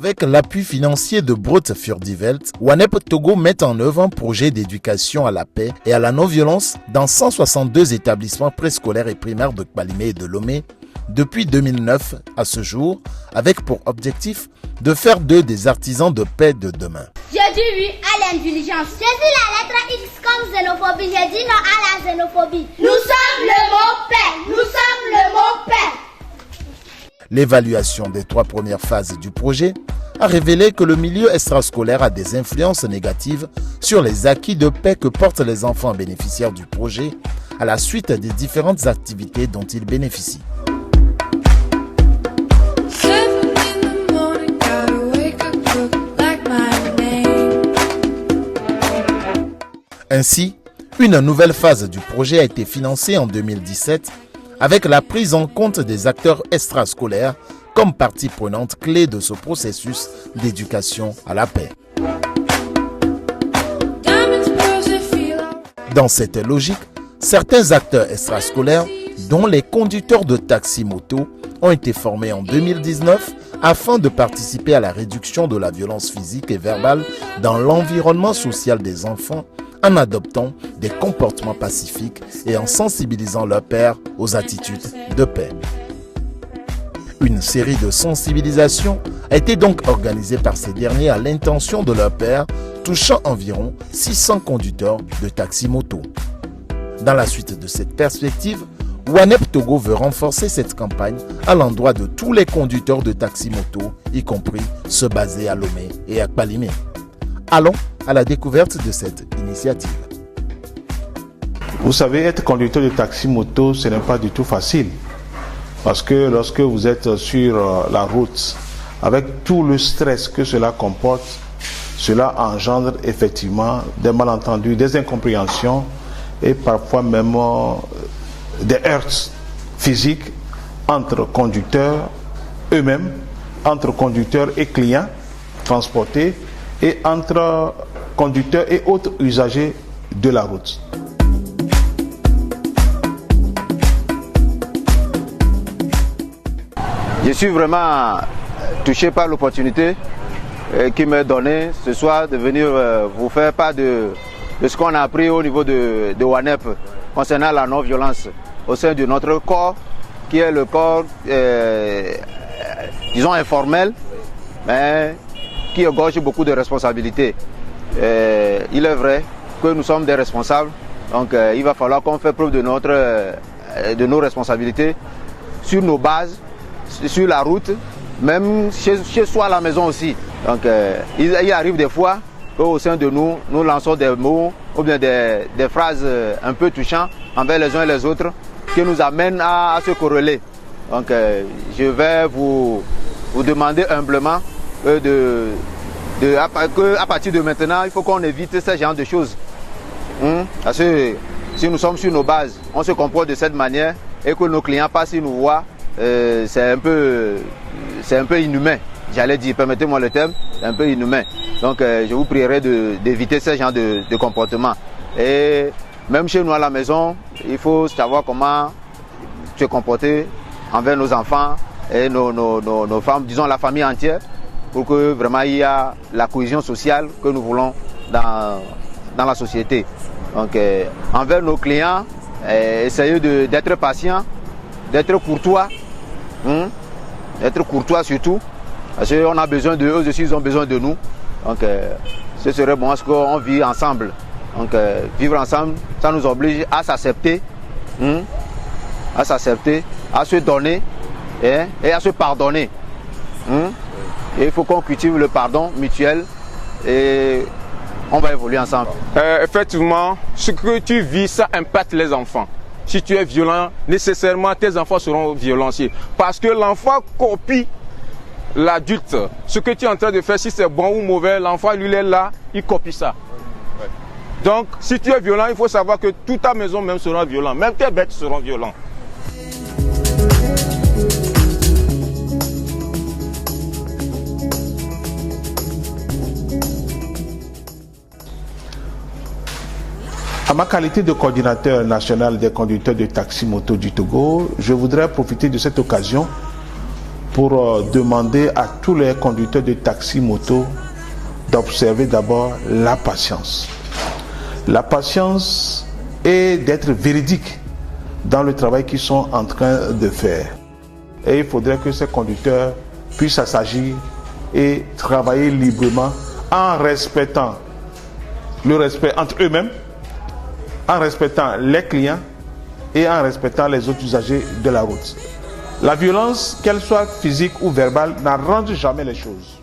Avec l'appui financier de Brut für die Welt, WANEP Togo met en œuvre un projet d'éducation à la paix et à la non-violence dans 162 établissements préscolaires et primaires de Kpalimé et de Lomé depuis 2009 à ce jour, avec pour objectif de faire d'eux des artisans de paix de demain. J'ai dit oui à l'intelligence. J'ai dit la lettre X comme xénophobie. J'ai dit non à la xénophobie. Nous sommes le mot paix. Nous sommes le mot paix. L'évaluation des 3 premières phases du projet a révélé que le milieu extrascolaire a des influences négatives sur les acquis de paix que portent les enfants bénéficiaires du projet à la suite des différentes activités dont ils bénéficient. Ainsi, une nouvelle phase du projet a été financée en 2017 avec la prise en compte des acteurs extrascolaires comme partie prenante clé de ce processus d'éducation à la paix. Dans cette logique, certains acteurs extrascolaires, dont les conducteurs de taxi-moto, ont été formés en 2019 afin de participer à la réduction de la violence physique et verbale dans l'environnement social des enfants en adoptant des comportements pacifiques et en sensibilisant leurs pairs aux attitudes de paix. Une série de sensibilisations a été donc organisée par ces derniers à l'intention de leurs pairs, touchant environ 600 conducteurs de taxi-moto. Dans la suite de cette perspective, WANEP Togo veut renforcer cette campagne à l'endroit de tous les conducteurs de taxi-moto, y compris ceux basés à Lomé et à Kpalimé. Allons à la découverte de cette initiative. Vous savez, être conducteur de taxi-moto, ce n'est pas du tout facile. Parce que lorsque vous êtes sur la route, avec tout le stress que cela comporte, cela engendre effectivement des malentendus, des incompréhensions et parfois même des heurts physiques entre conducteurs eux-mêmes, entre conducteurs et clients transportés et entre conducteurs et autres usagers de la route. Je suis vraiment touché par l'opportunité qui m'est donnée ce soir de venir vous faire part de ce qu'on a appris au niveau de WANEP concernant la non-violence au sein de notre corps, qui est le corps, disons, informel, mais qui égorge beaucoup de responsabilités. Il est vrai que nous sommes des responsables, donc il va falloir qu'on fasse preuve de nos responsabilités sur nos bases, sur la route, même chez soi à la maison aussi. Donc il arrive des fois qu'au sein de nous, nous lançons des mots ou bien des phrases un peu touchantes envers les uns et les autres qui nous amènent à se corréler. Donc je vais vous demander humblement à partir de maintenant, il faut qu'on évite ce genre de choses. Parce que si nous sommes sur nos bases, on se comporte de cette manière et que nos clients passent et nous voient, c'est un peu inhumain. J'allais dire, permettez-moi le terme, c'est un peu inhumain. Donc je vous prierai d'éviter ce genre de comportement. Et même chez nous à la maison, il faut savoir comment se comporter envers nos enfants et nos femmes, disons la famille entière, pour que vraiment il y a la cohésion sociale que nous voulons dans la société. Donc envers nos clients, essayez d'être patient, d'être courtois, d'être courtois surtout, parce qu'on a besoin d'eux, eux aussi ils ont besoin de nous. Donc ce serait bon parce qu'on vit ensemble. Donc vivre ensemble, ça nous oblige à s'accepter, à se donner et à se pardonner. Et il faut qu'on cultive le pardon mutuel et on va évoluer ensemble. Effectivement, ce que tu vis, ça impacte les enfants. Si tu es violent, nécessairement tes enfants seront violentiers. Parce que l'enfant copie l'adulte. Ce que tu es en train de faire, si c'est bon ou mauvais, l'enfant lui est là, il copie ça. Donc, si tu es violent, il faut savoir que toute ta maison même sera violente. Même tes bêtes seront violentes. À ma qualité de coordinateur national des conducteurs de taxi-moto du Togo, je voudrais profiter de cette occasion pour demander à tous les conducteurs de taxi-moto d'observer d'abord la patience. La patience est d'être véridique dans le travail qu'ils sont en train de faire. Et il faudrait que ces conducteurs puissent s'agir et travailler librement en respectant le respect entre eux-mêmes, en respectant les clients et en respectant les autres usagers de la route. La violence, qu'elle soit physique ou verbale, n'arrange jamais les choses.